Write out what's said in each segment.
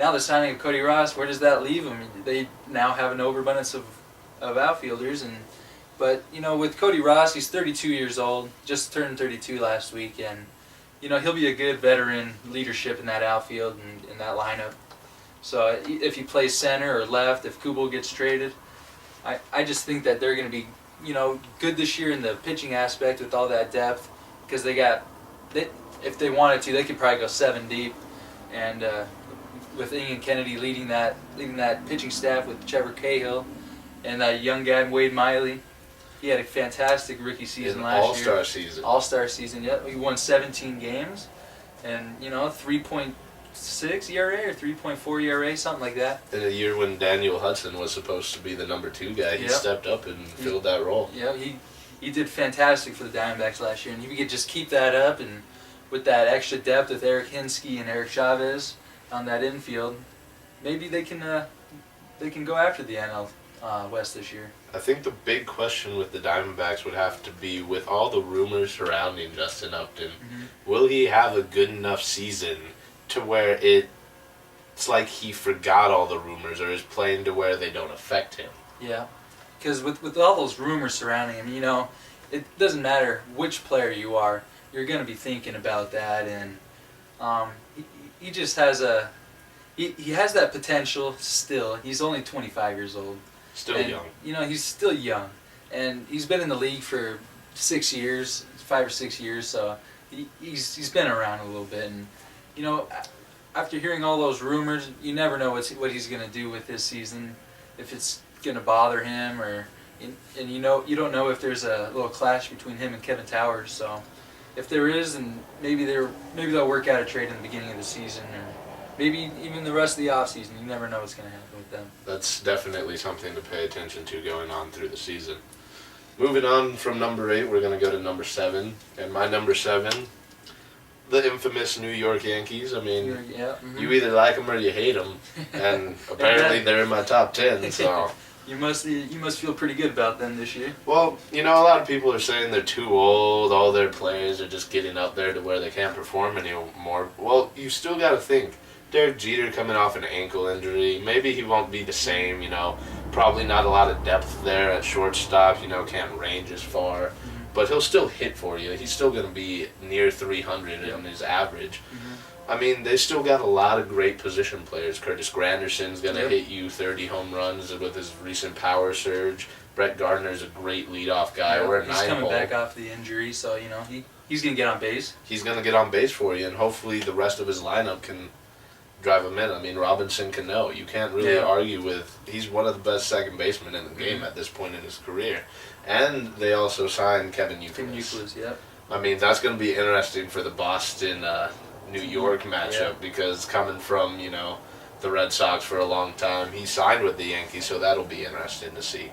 now the signing of Cody Ross, where does that leave them? They now have an overabundance of outfielders, but with Cody Ross, he's 32 years old, just turned 32 last week, and he'll be a good veteran leadership in that outfield and in that lineup. So if he plays center or left, if Kubel gets traded, I just think that they're going to be good this year in the pitching aspect with all that depth, because if they wanted to, they could probably go 7 deep, and with Ian Kennedy leading that pitching staff with Trevor Cahill and that young guy Wade Miley. He had a fantastic rookie season last year. All-star season, yeah. He won 17 games, and 3.6 ERA or 3.4 ERA, something like that. In a year when Daniel Hudson was supposed to be the number 2 guy, he stepped up and filled that role. Yeah, he did fantastic for the Diamondbacks last year, and if he could just keep that up, and with that extra depth with Eric Hinsky and Eric Chavez on that infield, maybe they can go after the NL West this year. I think the big question with the Diamondbacks would have to be, with all the rumors surrounding Justin Upton, will he have a good enough season to where it's like he forgot all the rumors, or is playing to where they don't affect him? Yeah, because with all those rumors surrounding him, it doesn't matter which player you are, you're going to be thinking about that, and he just has he has that potential still. He's only 25 years old. Still young. He's still young, and he's been in the league for 6 years, 5 or 6 years, so he's been around a little bit, and after hearing all those rumors, you never know what he's going to do with this season, if it's going to bother him, and you don't know if there's a little clash between him and Kevin Towers. So if there is, then maybe they'll work out a trade in the beginning of the season, or maybe even the rest of the offseason. You never know what's going to happen with them. That's definitely something to pay attention to going on through the season. Moving on from number 8, we're going to go to number 7. And my number 7, the infamous New York Yankees. I mean, you either like them or you hate them. And apparently they're in my top 10, so... You must feel pretty good about them this year. Well, a lot of people are saying they're too old, all their players are just getting up there to where they can't perform anymore. Well, you still got to think. Derek Jeter coming off an ankle injury, maybe he won't be the same, probably not a lot of depth there at shortstop, can't range as far, but he'll still hit for you. He's still going to be near 300 in his average. I mean, they still got a lot of great position players. Curtis Granderson's going to hit you 30 home runs with his recent power surge. Brett Gardner's a great leadoff guy. He's coming back off the injury, so, he's going to get on base. He's going to get on base for you, and hopefully the rest of his lineup can drive him in. I mean, Robinson Cano, you can't really argue with. He's one of the best second basemen in the game at this point in his career. And they also signed Kevin Youkilis. I mean, that's going to be interesting for the Boston New York matchup, because coming from, the Red Sox for a long time, he signed with the Yankees, so that'll be interesting to see.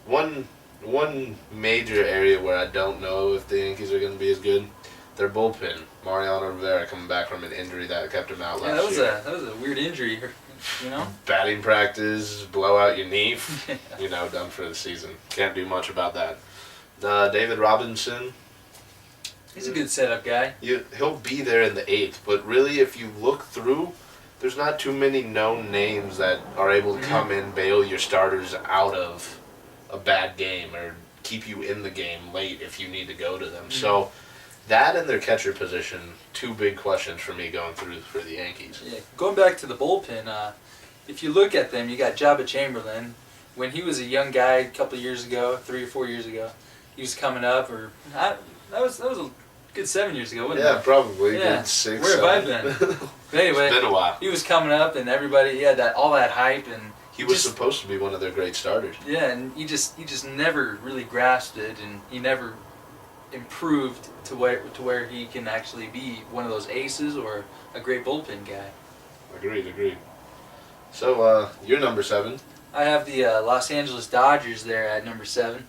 One major area where I don't know if the Yankees are going to be as good, their bullpen. Mariano Rivera coming back from an injury that kept him out last year. That was a weird injury, Batting practice, blow out your knee, done for the season. Can't do much about that. David Robinson. He's a good setup guy. He'll be there in the 8th, but really, if you look through, there's not too many known names that are able to come in, bail your starters out of a bad game, or keep you in the game late if you need to go to them. So that and their catcher position, 2 big questions for me going through for the Yankees. Yeah, going back to the bullpen, if you look at them, you got Jabba Chamberlain. When he was a young guy a couple of years ago, 3 or 4 years ago, he was coming up, or that was a good 7 years ago, wasn't it? Yeah, probably. Good 6, Where have I been? But anyway, it's been a while. He was coming up, and everybody had all that hype, and he was supposed to be one of their great starters. Yeah, and he just never really grasped it, and he never improved to where he can actually be one of those aces or a great bullpen guy. Agreed. So, you're number 7. I have the Los Angeles Dodgers there at number 7.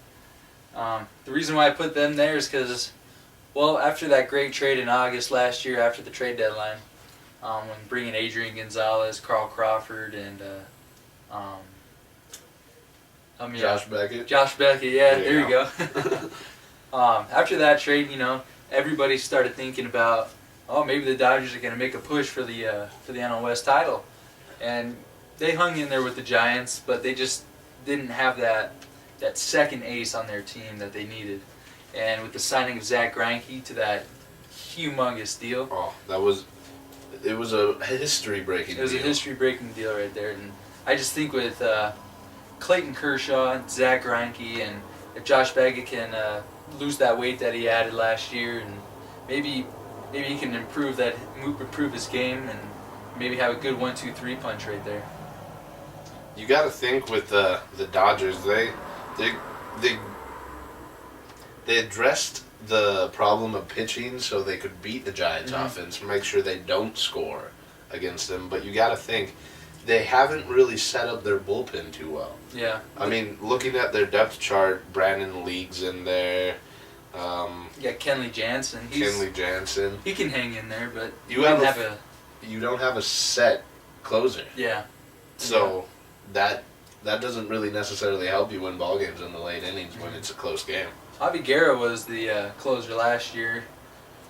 The reason why I put them there is because, after that great trade in August last year, after the trade deadline, when bringing Adrian Gonzalez, Carl Crawford, and Josh Beckett. There you go. After that trade, everybody started thinking about, maybe the Dodgers are going to make a push for the NL West title. And they hung in there with the Giants, but they just didn't have that second ace on their team that they needed. And with the signing of Zach Greinke to that humongous deal. Oh, it was a history-breaking deal. It was a history-breaking deal right there. And I just think with Clayton Kershaw, Zach Greinke, and if Josh Baggett can lose that weight that he added last year, and maybe he can improve his game, and maybe have a good 1-2-3 punch right there. You got to think with the Dodgers, they addressed the problem of pitching so they could beat the Giants' offense, make sure they don't score against them. But you got to think they haven't really set up their bullpen too well. Yeah. I mean, looking at their depth chart, Brandon League's in there. Yeah, Kenley Jansen. He can hang in there, but you don't have a set closer. Yeah. So that doesn't really necessarily help you win ball games in the late innings when it's a close game. Javi Guerra was the closer last year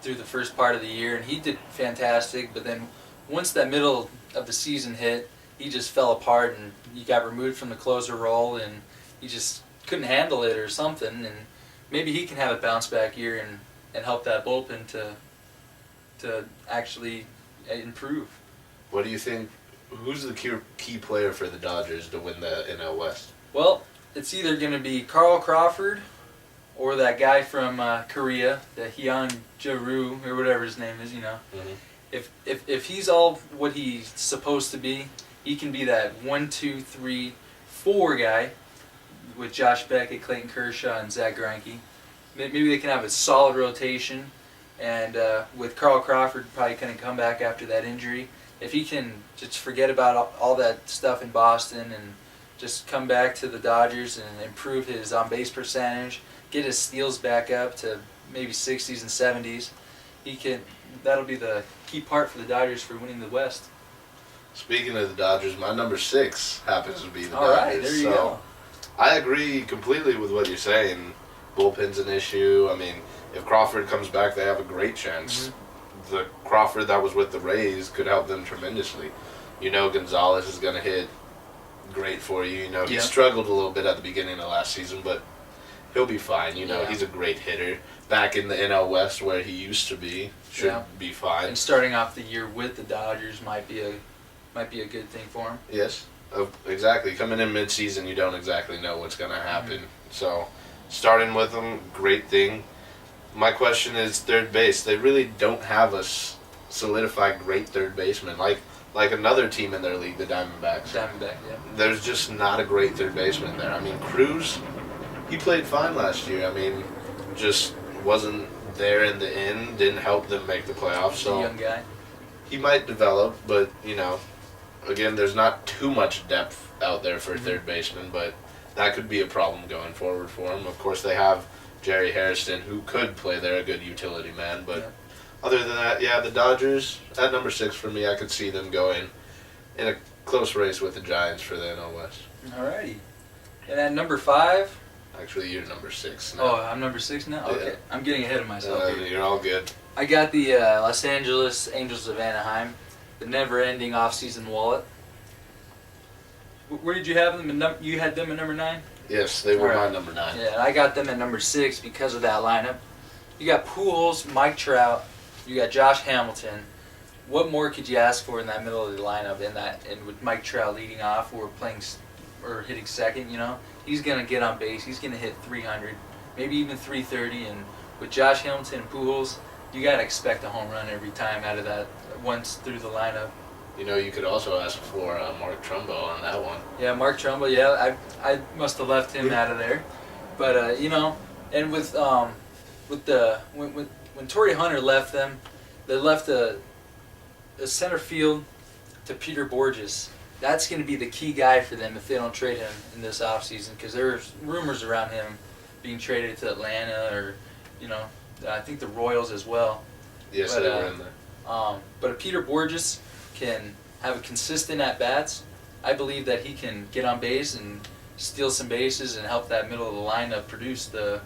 through the first part of the year, and he did fantastic. But then once that middle of the season hit, he just fell apart, and he got removed from the closer role, and he just couldn't handle it or something. And maybe he can have a bounce back year and help that bullpen to actually improve. What do you think? Who's the key player for the Dodgers to win the NL West? Well, it's either going to be Carl Crawford or that guy from Korea, the Hyun Jae-roo, or whatever his name is, Mm-hmm. If he's all what he's supposed to be, he can be that 1, 2, 3, 4 guy with Josh Beckett, Clayton Kershaw, and Zach Greinke. Maybe they can have a solid rotation, and with Carl Crawford probably going to come back after that injury. If he can just forget about all that stuff in Boston and just come back to the Dodgers and improve his on-base percentage, get his steals back up to maybe 60s and 70s, that'll be the key part for the Dodgers for winning the West. Speaking of the Dodgers, my number 6 happens to be the Dodgers. All right, there you go. I agree completely with what you're saying. Bullpen's an issue. I mean, if Crawford comes back, they have a great chance. Mm-hmm. The Crawford that was with the Rays could help them tremendously. Gonzalez is going to hit great for you. He struggled a little bit at the beginning of last season, but he'll be fine. He's a great hitter. Back in the NL West where he used to be, should be fine. And starting off the year with the Dodgers might be a good thing for him. Yes, exactly. Coming in mid-season, you don't exactly know what's going to happen. Mm-hmm. So, starting with him, great thing. My question is third base. They really don't have a solidified great third baseman like another team in their league, the Diamondbacks. There's just not a great third baseman there. I mean, Cruz, he played fine last year. I mean, just wasn't there in the end. Didn't help them make the playoffs. So a young guy. He might develop, but again, there's not too much depth out there for a third baseman, but that could be a problem going forward for him. Of course, they have Jerry Hairston, who could play there, a good utility man. But other than that, the Dodgers, at number 6 for me, I could see them going in a close race with the Giants for the NL West. Alrighty. And at number 5? Actually, you're number 6 now. Oh, I'm number 6 now? Okay. Yeah. I'm getting ahead of myself here. You're all good. I got the Los Angeles Angels of Anaheim, the never-ending off-season wallet. Where did you have them? You had them at number 9? Yes, they were my number 9. Yeah, and I got them at number 6 because of that lineup. You got Pujols, Mike Trout, you got Josh Hamilton. What more could you ask for in that middle of the lineup? And with Mike Trout leading off or hitting second, he's gonna get on base. He's gonna hit 300, maybe even 330. And with Josh Hamilton and Pujols, you gotta expect a home run every time out of that once through the lineup. You could also ask for Mark Trumbo on that one. Yeah, Mark Trumbo. Yeah, I must have left him out of there, but and with when Torrey Hunter left them, they left a center field to Peter Borges. That's going to be the key guy for them if they don't trade him in this offseason, because there's rumors around him being traded to Atlanta or I think the Royals as well. Yes, they were in there. But if Peter Borges can have a consistent at-bats, I believe that he can get on base and steal some bases and help that middle of the lineup produce the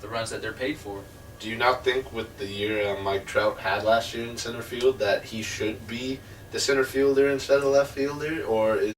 runs that they're paid for. Do you not think with the year Mike Trout had last year in center field that he should be the center fielder instead of left fielder, or is